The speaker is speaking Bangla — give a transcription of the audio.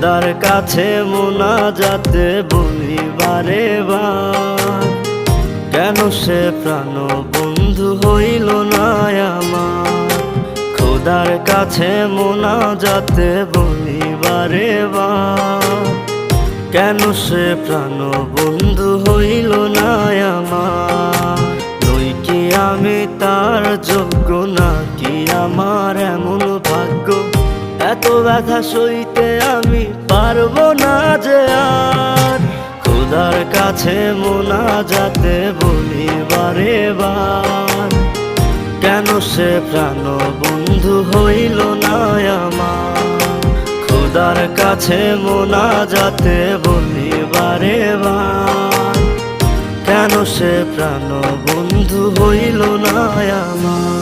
খোদার কাছে মোনাজাতে বলি বারে বার, কেন সে প্রাণ বন্ধু হইল না আমার। খোদার কাছে মোনাজাতে বলি বারে বার, কেন সে প্রাণ বন্ধু হইল না আমার। নই কি আমি তার যোগ্য, নাকি আমার এমন ভাগ্য, এত ব্যথা সইতে আমি পারবো না যে আর। খোদার কাছে মোনাজাতে বলি বারে বার, কেন সে প্রাণ বন্ধু হইল না আমার। খোদার কাছে মোনাজাতে বলি বারে বার, কেন সে প্রাণ বন্ধু হইল না আমার।